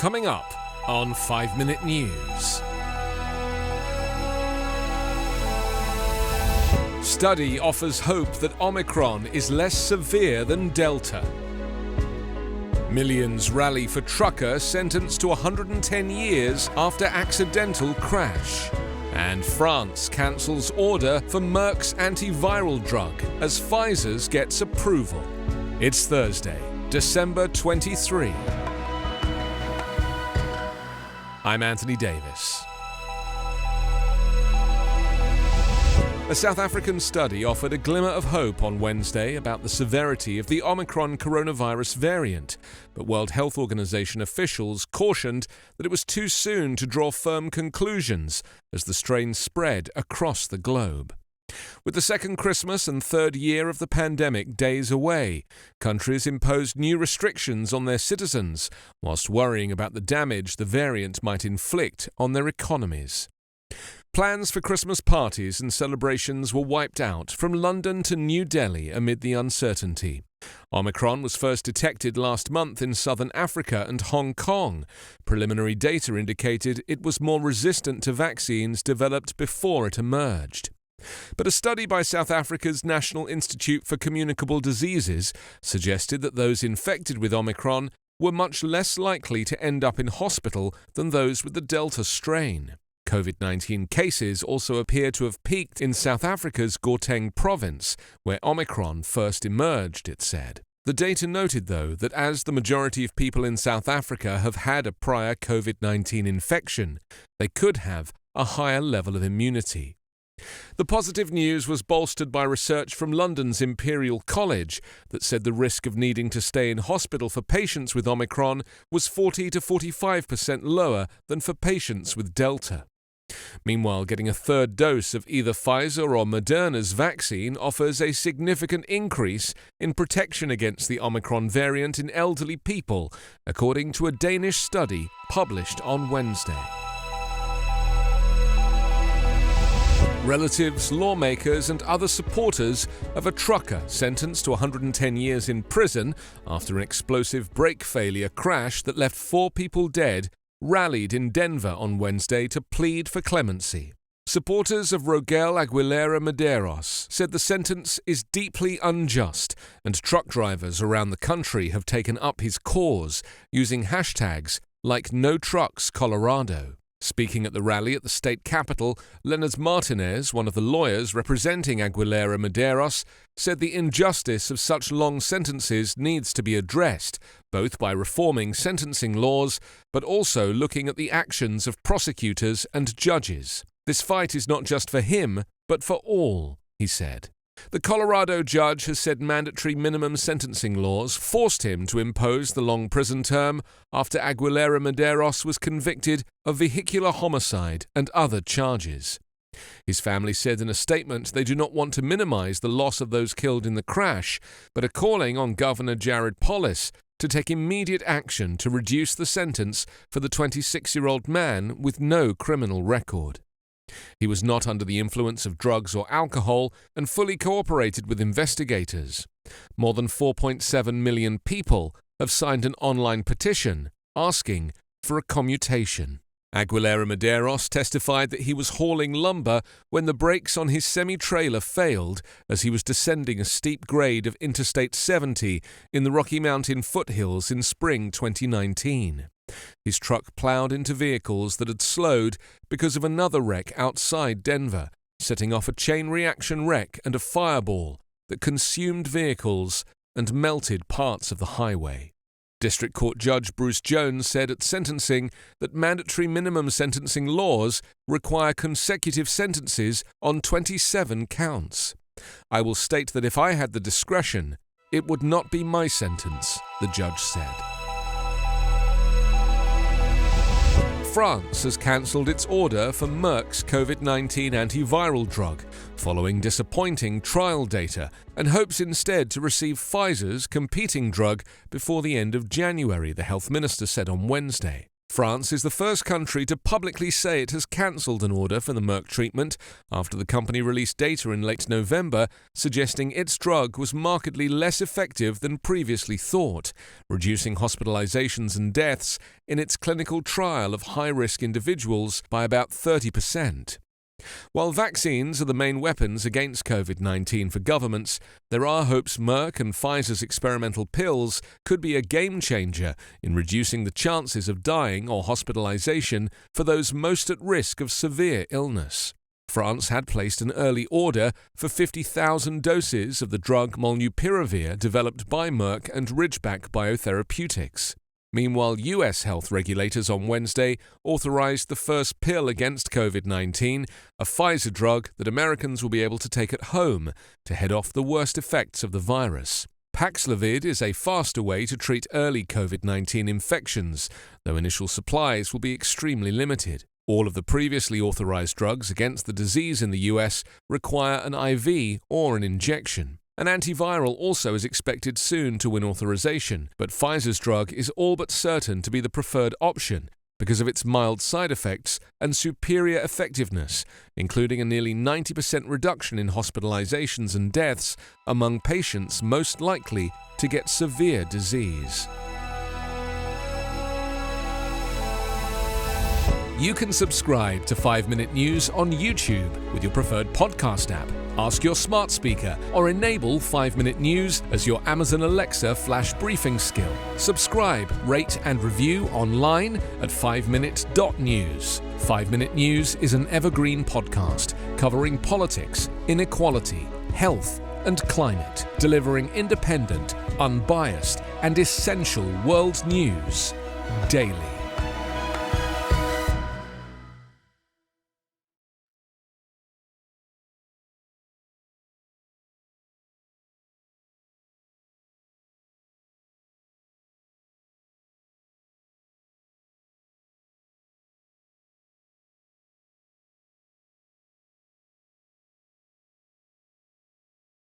Coming up on 5 Minute News. Study offers hope that Omicron is less severe than Delta. Millions rally for trucker sentenced to 110 years after accidental crash. And France cancels order for Merck's antiviral drug as Pfizer's gets approval. It's Thursday, December 23. I'm Anthony Davis. A South African study offered a glimmer of hope on Wednesday about the severity of the Omicron coronavirus variant, but World Health Organization officials cautioned that it was too soon to draw firm conclusions as the strain spread across the globe. With the second Christmas and third year of the pandemic days away, countries imposed new restrictions on their citizens, whilst worrying about the damage the variant might inflict on their economies. Plans for Christmas parties and celebrations were wiped out from London to New Delhi amid the uncertainty. Omicron was first detected last month in southern Africa and Hong Kong. Preliminary data indicated it was more resistant to vaccines developed before it emerged. But a study by South Africa's National Institute for Communicable Diseases suggested that those infected with Omicron were much less likely to end up in hospital than those with the Delta strain. COVID-19 cases also appear to have peaked in South Africa's Gauteng province, where Omicron first emerged, it said. The data noted, though, that as the majority of people in South Africa have had a prior COVID-19 infection, they could have a higher level of immunity. The positive news was bolstered by research from London's Imperial College that said the risk of needing to stay in hospital for patients with Omicron was 40 to 45% lower than for patients with Delta. Meanwhile, getting a third dose of either Pfizer or Moderna's vaccine offers a significant increase in protection against the Omicron variant in elderly people, according to a Danish study published on Wednesday. Relatives, lawmakers and other supporters of a trucker sentenced to 110 years in prison after an explosive brake failure crash that left 4 people dead rallied in Denver on Wednesday to plead for clemency. Supporters of Rogel Aguilera Medeiros said the sentence is deeply unjust, and truck drivers around the country have taken up his cause using hashtags like #NoTrucksColorado. Speaking at the rally at the state capitol, Leonard Martinez, one of the lawyers representing Aguilera Medeiros, said the injustice of such long sentences needs to be addressed, both by reforming sentencing laws, but also looking at the actions of prosecutors and judges. This fight is not just for him, but for all, he said. The Colorado judge has said mandatory minimum sentencing laws forced him to impose the long prison term after Aguilera Medeiros was convicted of vehicular homicide and other charges. His family said in a statement they do not want to minimize the loss of those killed in the crash, but are calling on Governor Jared Polis to take immediate action to reduce the sentence for the 26-year-old man with no criminal record. He was not under the influence of drugs or alcohol and fully cooperated with investigators. More than 4.7 million people have signed an online petition asking for a commutation. Aguilera Medeiros testified that he was hauling lumber when the brakes on his semi-trailer failed as he was descending a steep grade of Interstate 70 in the Rocky Mountain foothills in spring 2019. His truck plowed into vehicles that had slowed because of another wreck outside Denver, setting off a chain reaction wreck and a fireball that consumed vehicles and melted parts of the highway. District Court Judge Bruce Jones said at sentencing that mandatory minimum sentencing laws require consecutive sentences on 27 counts. "I will state that if I had the discretion, it would not be my sentence," the judge said. France has cancelled its order for Merck's COVID-19 antiviral drug, following disappointing trial data, and hopes instead to receive Pfizer's competing drug before the end of January, the health minister said on Wednesday. France is the first country to publicly say it has cancelled an order for the Merck treatment after the company released data in late November suggesting its drug was markedly less effective than previously thought, reducing hospitalizations and deaths in its clinical trial of high-risk individuals by about 30%. While vaccines are the main weapons against COVID-19 for governments, there are hopes Merck and Pfizer's experimental pills could be a game-changer in reducing the chances of dying or hospitalization for those most at risk of severe illness. France had placed an early order for 50,000 doses of the drug molnupiravir developed by Merck and Ridgeback Biotherapeutics. Meanwhile, U.S. health regulators on Wednesday authorized the first pill against COVID-19, a Pfizer drug that Americans will be able to take at home to head off the worst effects of the virus. Paxlovid is a faster way to treat early COVID-19 infections, though initial supplies will be extremely limited. All of the previously authorized drugs against the disease in the U.S. require an IV or an injection. An antiviral also is expected soon to win authorization, but Pfizer's drug is all but certain to be the preferred option because of its mild side effects and superior effectiveness, including a nearly 90% reduction in hospitalizations and deaths among patients most likely to get severe disease. You can subscribe to 5-Minute News on YouTube with your preferred podcast app. Ask your smart speaker or enable 5-Minute News as your Amazon Alexa flash briefing skill. Subscribe, rate and review online at 5minute.news. 5-Minute News is an Evergreen Podcast covering politics, inequality, health and climate, delivering independent, unbiased and essential world news daily.